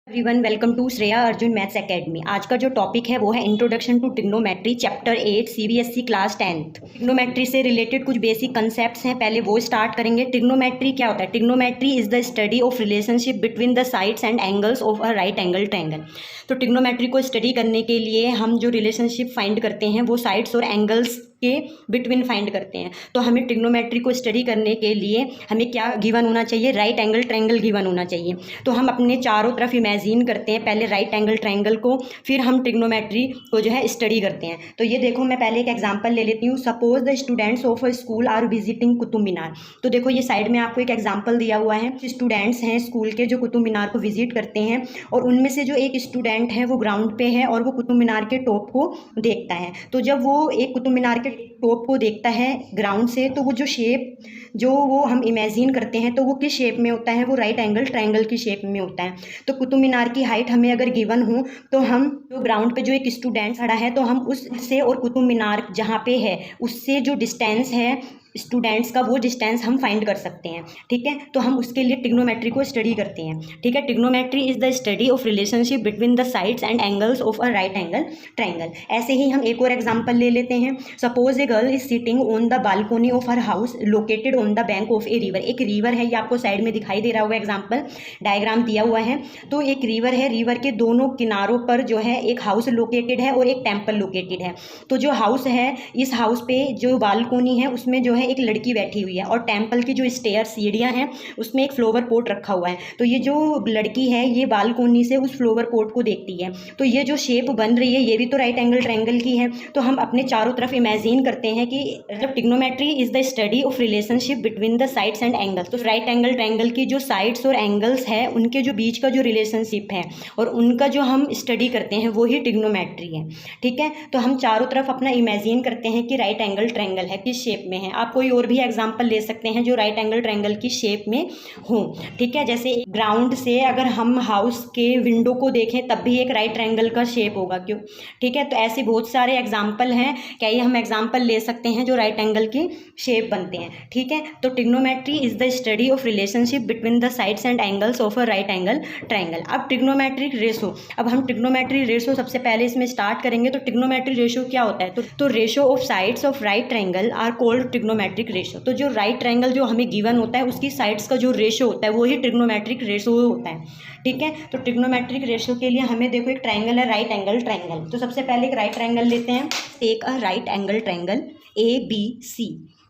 Everyone welcome to Shreya Arjun maths academy. आज का जो टॉपिक है वो है introduction to trigonometry chapter 8 CBSE class 10th। Trigonometry से रिलेटेड कुछ बेसिक कंसेप्ट्स हैं, पहले वो स्टार्ट करेंगे। ट्रिग्नोमेट्री क्या होता है? Trigonometry is the study of relationship between the sides and angles of a right angle triangle. तो ट्रिग्नोमेट्री को स्टडी करने के लिए हम जो रिलेशनशिप फाइंड करते हैं वो साइड्स और एंगल्स के बिटवीन फाइंड करते हैं। तो हमें ट्रिग्नोमेट्री को स्टडी करने के लिए हमें क्या गिवन होना चाहिए? राइट एंगल ट्रायंगल गिवन होना चाहिए। तो हम अपने चारों तरफ इमेजिन करते हैं पहले राइट एंगल ट्रायंगल को, फिर हम ट्रिग्नोमेट्री को जो है स्टडी करते हैं। तो ये देखो, मैं पहले एक एग्जांपल ले लेती हूँ। Suppose the students of a school are visiting Qutub Minar. तो देखो ये साइड में आपको एक एग्जाम्पल दिया हुआ है। स्टूडेंट्स हैं स्कूल के जो कुतुब मीनार को विजिट करते हैं, और उनमें से जो एक स्टूडेंट है वो ग्राउंड पे है और वो कुतुब मीनार के टॉप को देखता है। तो जब वो एक कुतुब मीनार के टॉप को देखता है ग्राउंड से, तो वो जो शेप जो वो हम इमेजिन करते हैं तो वो किस शेप में होता है? वो राइट एंगल ट्रायंगल की शेप में होता है। तो कुतुब मीनार की हाइट हमें अगर गिवन हो तो हम जो ग्राउंड पे जो एक स्टूडेंट खड़ा है तो हम उससे और कुतुब मीनार जहाँ पे है उससे जो डिस्टेंस है स्टूडेंट्स का, वो डिस्टेंस हम फाइंड कर सकते हैं। ठीक है, तो हम उसके लिए ट्रिग्नोमेट्री को स्टडी करते हैं। ठीक है, trigonometry is the study of relationship between the sides and angles of a right angle triangle. ऐसे ही हम एक और एग्जांपल ले लेते हैं। Suppose a girl is sitting on the balcony of her house located on the bank of a river. एक river है, ये आपको साइड में दिखाई दे रहा होगा, एग्जाम्पल डायग्राम दिया हुआ है। तो एक रिवर है, रिवर के दोनों किनारों पर जो है एक हाउस लोकेटेड है और एक टेम्पल लोकेटेड है। तो जो हाउस है, इस हाउस पे जो बालकोनी है उसमें जो है एक लड़की बैठी हुई है, और टेम्पल की जो स्टेयर सीढ़ियां हैं उसमें एक फ्लावर पॉट रखा हुआ है। तो ये जो लड़की है ये बालकोनी से उस फ्लावर पॉट को देखती है। तो ये जो शेप बन रही है ये भी तो राइट एंगल ट्रायंगल की है। तो हम अपने चारों तरफ इमेजिन करते हैं कि trigonometry is the study of relationship between the sides and angles. तो राइट एंगल ट्रायंगल की जो साइड्स और एंगल्स है उनके जो बीच का जो रिलेशनशिप है और उनका जो हम स्टडी करते हैं वो ही ट्रिग्नोमेट्री है। ठीक है, तो हम चारों तरफ अपना इमेजिन करते हैं कि राइट एंगल ट्रायंगल है, किस शेप में है। आप कोई और भी एग्जांपल ले सकते हैं जो राइट एंगल ट्रायंगल की शेप में हो। ठीक है, जैसे ग्राउंड से अगर हम हाउस के विंडो को देखें तब भी एक राइट ट्रायंगल का शेप होगा, क्यों? ठीक है, तो ऐसे बहुत सारे एग्जांपल हैं, कई हम एग्जांपल ले सकते हैं जो राइट एंगल की शेप बनते हैं। ठीक है, तो trigonometry is the study of relationship between the sides and angles of a right angle triangle. अब ट्रिग्नोमेट्रिक रेशो, अब हम ट्रिग्नोमेट्री रेशो सबसे पहले इसमें स्टार्ट करेंगे। तो ट्रिग्नोमेट्रिक रेशो क्या होता है? तो ratio of sides of right triangle are called trigonometric ratio. तो जो राइट ट्रायंगल जो हमें गिवन होता है उसकी साइड्स का जो रेशो होता है वो ही ट्रिग्नोमेट्रिक रेशो होता है। ठीक है, तो ट्रिग्नोमेट्रिक रेशो के लिए हमें देखो एक ट्रायंगल है राइट एंगल ट्रायंगल। तो सबसे पहले एक राइट ट्रायंगल लेते हैं। Take a right angle triangle A B C.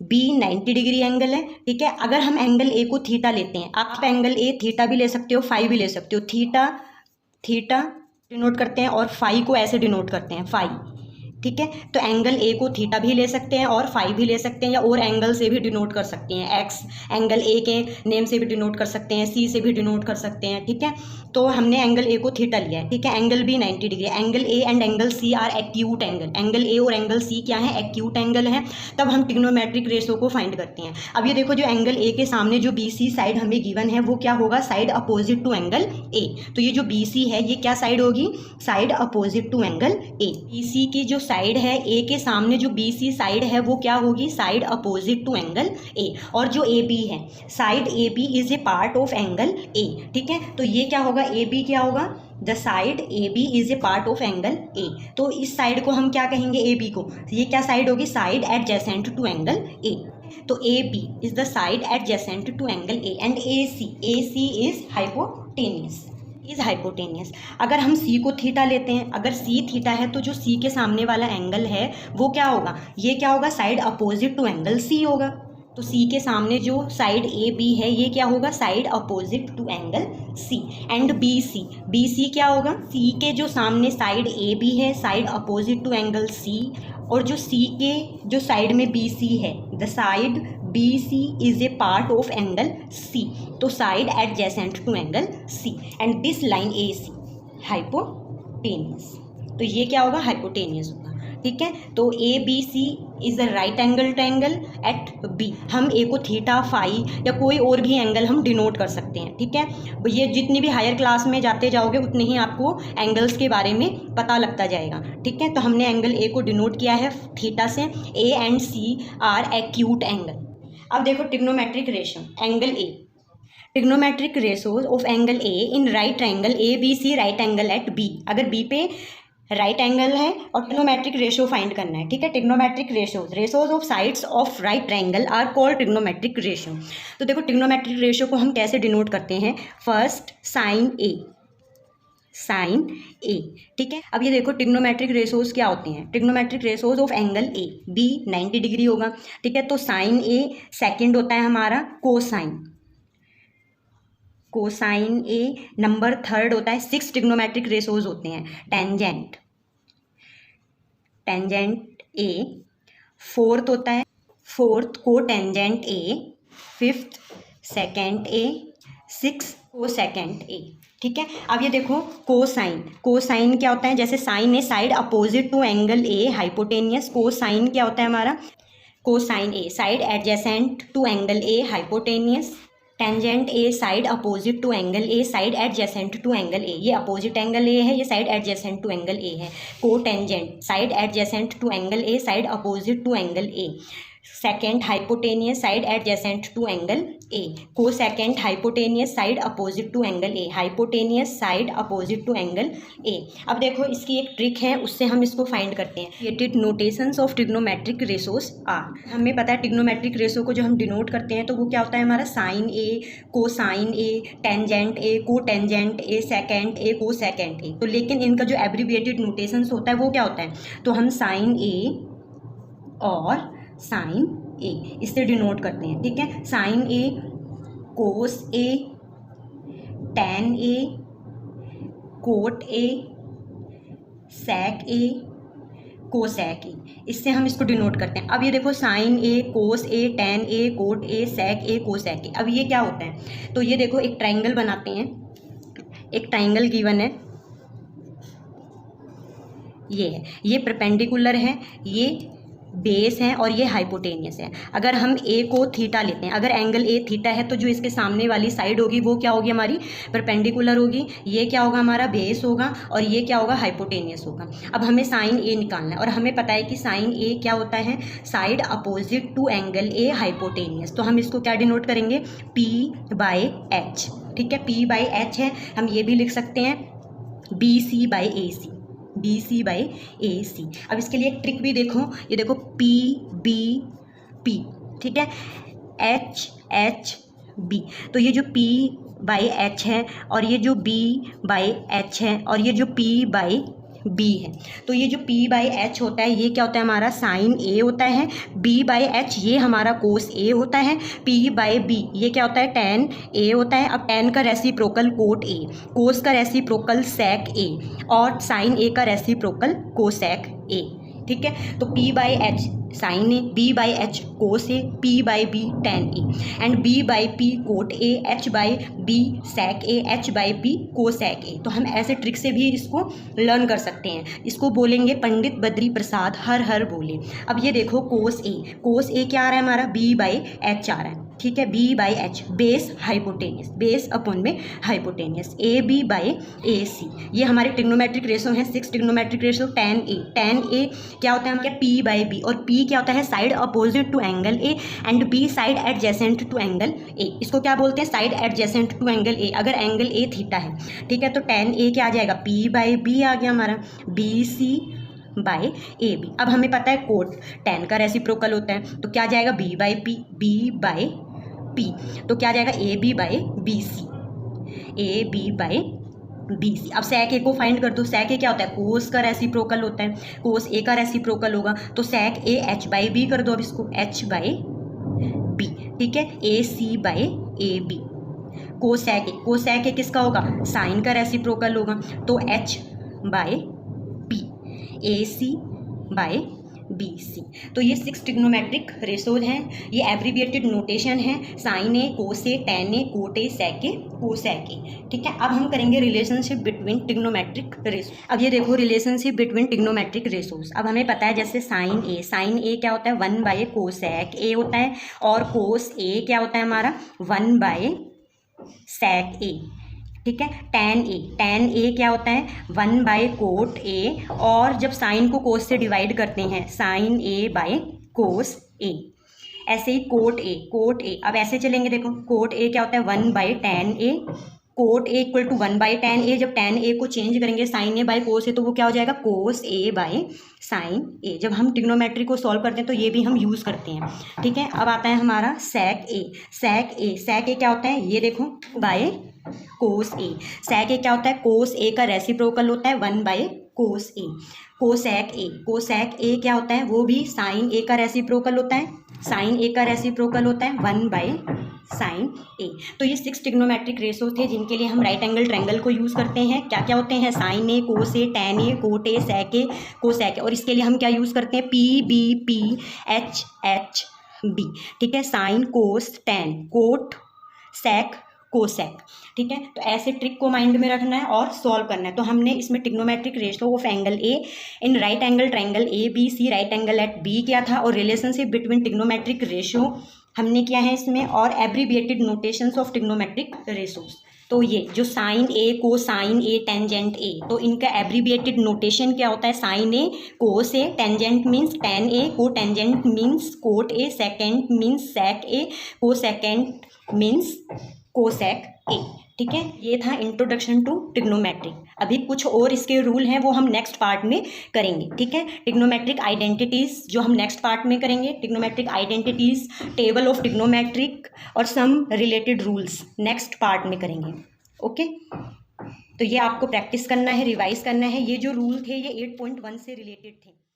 B 90 degree angle है। ठीक है, अगर हम एंगल ए को थीटा लेते हैं, आप एंगल ए थीटा भी ले सकते हो, फाई भी ले सकते हो। थीटा थीटा डिनोट करते हैं और फाई को ऐसे डिनोट करते हैं, फाई। ठीक है, तो एंगल ए को थीटा भी ले सकते हैं और फाई भी ले सकते हैं, या और एंगल से भी डिनोट कर सकते हैं। एक्स एंगल ए के नेम से भी डिनोट कर सकते हैं, सी से भी डिनोट कर सकते हैं। ठीक है, तो हमने एंगल ए को थीटा लिया है। ठीक है, angle B 90 degree. Angle A and angle C are acute angle. Angle A और एंगल सी क्या है? एक्यूट एंगल है। तब हम ट्रिग्नोमेट्रिक रेशो को फाइंड करते हैं। अब ये देखो, जो एंगल ए के सामने जो बी सी साइड हमें गिवन है वो क्या होगा? Side opposite to angle A. तो ये जो बी सी है ये क्या साइड होगी? Side opposite to angle A. B C की जो साइड है ए के सामने जो बी सी साइड है वो क्या होगी? Side opposite to angle A. और जो ए बी है, side A B is a part of angle A. ठीक है, तो ये क्या होगा? ए बी क्या होगा? The side A B is a part of angle A. तो इस साइड को हम क्या कहेंगे? ए बी को। ये क्या साइड होगी? Side adjacent to angle A. तो A B is the side adjacent to angle A. And A C is hypotenuse, is hypotenuse. अगर हम सी को थीटा लेते हैं, अगर सी थीटा है तो जो सी के सामने वाला एंगल है वो क्या होगा? ये क्या होगा? Side opposite to angle C होगा। तो सी के सामने जो साइड ए बी है ये क्या होगा? Side opposite to angle C. And B C क्या होगा? सी के जो सामने साइड ए बी है, side opposite to angle C, और जो सी के जो साइड में बी सी है, the side B C is a part of angle C. तो side adjacent to angle C. And this line A C hypotenuse. तो ये क्या होगा? हाइपोटेनियस होगा। ठीक है, तो A B C is a right angle triangle at B. हम ए को थीटा, फाई या कोई और भी एंगल हम डिनोट कर सकते हैं। ठीक है, ये जितनी भी हायर क्लास में जाते जाओगे उतने ही आपको एंगल्स के बारे में पता लगता जाएगा। ठीक है, तो हमने एंगल ए को डिनोट किया है थीटा से। A and C are acute angle. अब देखो trigonometric ratio, angle A trigonometric ratios of angle A in right triangle A B C right angle at B. अगर बी पे राइट एंगल है और ट्रिग्नोमेट्रिक रेशो फाइंड करना है, ठीक है। Trigonometric ratios of sides of right triangle are called trigonometric ratio. तो देखो ट्रिग्नोमेट्रिक रेशो को हम कैसे डिनोट करते हैं, फर्स्ट साइन ए, साइन ए, ठीक है। अब ये देखो ट्रिग्नोमेट्रिक रेशोज क्या होते हैं, trigonometric ratios of angle A B 90 degree होगा, ठीक है। तो साइन ए सेकेंड होता है हमारा कोसाइन, कोसाइन ए नंबर थर्ड होता है। 6 ट्रिग्नोमेट्रिक रेशोज होते हैं, टेंजेंट, टेंजेंट ए फोर्थ होता है, फोर्थ को टेंजेंट ए, फिफ्थ सेकेंड ए, 6 को सेकेंड ए, ठीक है। अब ये देखो कोसाइन, कोसाइन क्या होता है, जैसे sine A side opposite to angle A hypotenuse, cosine क्या होता है हमारा, cosine A side adjacent to angle A hypotenuse, tangent A side opposite to angle A side adjacent to angle A, ये opposite angle A है, ये side adjacent to angle A है। Cotangent side adjacent to angle A side opposite to angle A, secant hypotenuse side adjacent to angle A, को second hypotenuse side opposite to angle A, hypotenuse side opposite to angle A. अब देखो इसकी एक trick है, उससे हम इसको find करते हैं। Created notations of trigonometric ratios are, हमें पता है ट्रिग्नोमेट्रिक रेशो को जो हम डिनोट करते हैं तो वो क्या होता है हमारा, sine A, cosine A, tangent A, cotangent A, second ए, को सेकेंड ए। तो लेकिन इनका जो एब्रीविएटेड नोटेशंस होता है वो क्या होता है, तो हम साइन ए और साइन ए इससे डिनोट करते हैं, ठीक है। Sine A, cos A, tan A, cot A, sec A, cosec A, इससे हम इसको डिनोट करते हैं। अब ये देखो sine A, cos A, tan A, cot A, sec A, cosec A. अब ये क्या होता है, तो ये देखो एक ट्रायंगल बनाते हैं, एक ट्रायंगल गिवन है, ये है, ये परपेंडिकुलर है, ये बेस है और ये हाइपोटेनियस है। अगर हम ए को थीटा लेते हैं, अगर एंगल ए थीटा है तो जो इसके सामने वाली साइड होगी वो क्या होगी हमारी, परपेंडिकुलर होगी, ये क्या होगा हमारा बेस होगा और ये क्या होगा हाइपोटेनियस होगा। अब हमें साइन ए निकालना है और हमें पता है कि साइन ए क्या होता है, side opposite to angle A hypotenuse. तो हम इसको क्या डिनोट करेंगे, पी बाई एच, ठीक है। पी बाई एच है, हम ये भी लिख सकते हैं B C by A C, B C by A C. अब इसके लिए एक ट्रिक भी देखो, ये देखो पी बी पी, ठीक है, एच एच बी। तो ये जो पी बाई एच है और ये जो बी बाई एच है और ये जो पी बाई बी है, तो ये जो पी बाई एच होता है ये क्या होता है हमारा, साइन ए होता है। बी बाई एच ये हमारा कोस ए होता है। पी बाई बी ये क्या होता है, टेन ए होता है। अब टेन का रेसिप्रोकल कोट ए, कोस का रेसिप्रोकल सेक ए और साइन ए का रेसिप्रोकल कोसेक ए, ठीक है। तो P by H sine A, B by H cos A, P by B tan A and B by P cot A, H by B sec A, H by B cosec A. तो हम ऐसे trick से भी इसको learn कर सकते हैं। इसको बोलेंगे पंडित बद्री प्रसाद हर हर बोले। अब ये देखो कोस ए, कोस ए क्या आ रहा है हमारा, बी बाई एच आ रहा है, ठीक है, B by H, base hypotenuse, base upon में hypotenuse, A B by A C. ये हमारे ट्रिग्नोमेट्रिक रेशो हैं, 6 ट्रिग्नोमेट्रिक रेशो। टेन ए क्या होता है हमारे, पी बाई बी, और पी क्या होता है, side opposite to angle A and B side adjacent to angle A. इसको क्या बोलते हैं, side adjacent to angle A. अगर एंगल ए थीटा है, ठीक है, तो टेन ए क्या आ जाएगा, पी बाई बी आ गया हमारा, B C by A B. अब हमें पता है कोट टेन का रेसिप्रोकल होता है, तो क्या आ जाएगा, B by P, B by P, तो क्या आ जाएगा, A B by B C, A B by B C. अब सेक ए को फाइंड कर दो। सेक ए क्या होता है, कोस का रेसिप्रोकल होता है, कोस ए का रेसिप्रोकल होगा, तो sec A H by B कर दो। अब इसको एच बाई बी, ठीक है, A C by A B. Cosec A किसका होगा, साइन का रेसिप्रोकल होगा, तो H by B, A C by B C. तो ये 6 ट्रिग्नोमेट्रिक रेशोज हैं। ये एब्रीविएटेड नोटेशन है, sine A, cos A, tan A, cot A, sec A, cosec A, ठीक है। अब हम करेंगे रिलेशनशिप बिटवीन ट्रिग्नोमेट्रिक रेशो। अब ये देखो रिलेशनशिप बिटवीन ट्रिग्नोमेट्रिक रेशोज। अब हमें पता है जैसे साइन ए क्या होता है, 1 बाई कोसेक ए होता है, और कोस ए क्या होता है हमारा, 1 बाई सेक ए, ठीक है। टेन ए क्या होता है, 1 बाई कोट ए, और जब साइन को कोस से डिवाइड करते हैं, साइन ए बाई कोस ए। ऐसे ही कोट ए, अब ऐसे चलेंगे, देखो कोट ए क्या होता है 1/tan a, cot A equal to 1/tan a, जब tan a को चेंज करेंगे sine A by cos A तो वो क्या हो जाएगा कोस ए बाय साइन ए। जब हम ट्रिग्नोमेट्री को सॉल्व करते हैं तो ये भी हम यूज़ करते हैं, ठीक है। अब आता है हमारा सेक ए क्या होता है, ये देखो बाय कोस ए, सेक ए क्या होता है कोस ए का रेसिप्रोकल होता है 1/कोस ए। कोसेक ए क्या होता है, वो भी साइन ए का रेसिप्रोकल होता है, साइन ए का रेसिप्रोकल होता है 1/साइन ए। तो ये 6 ट्रिग्नोमेट्रिक रेशो थे जिनके लिए हम राइट एंगल ट्रायंगल को यूज़ करते हैं। क्या क्या होते हैं, sine A, cos A, tan A, cot A, sec A, cosec A. और इसके लिए हम क्या यूज़ करते हैं, P B P H H B, ठीक है। Sine cos tan, cot sec cosec, ठीक है। तो ऐसे ट्रिक को माइंड में रखना है और सॉल्व करना है। तो हमने इसमें trigonometric ratio of angle A in right angle triangle A B C, right angle at B किया था, और रिलेशनशिप बिटवीन ट्रिग्नोमेट्रिक रेशो हमने किया है इसमें, और abbreviated notations of trigonometric ratios. तो ये जो साइन ए, को साइन ए, टेंजेंट ए, तो इनका एब्रीविएटेड नोटेशन क्या होता है, sine A, cos A, tangent means tan A, cotangent means cot A, secant means sec A, cosecant means cosec A, ठीक है। ये था इंट्रोडक्शन टू ट्रिग्नोमेट्री। अभी कुछ और इसके रूल हैं वो हम नेक्स्ट पार्ट में करेंगे, ठीक है। ट्रिग्नोमेट्रिक आइडेंटिटीज जो हम नेक्स्ट पार्ट में करेंगे, trigonometric identities, table of trigonometric और सम रिलेटेड रूल्स नेक्स्ट पार्ट में करेंगे, ओके। तो ये आपको प्रैक्टिस करना है, रिवाइज करना है। ये जो रूल थे ये 8.1 से रिलेटेड थे।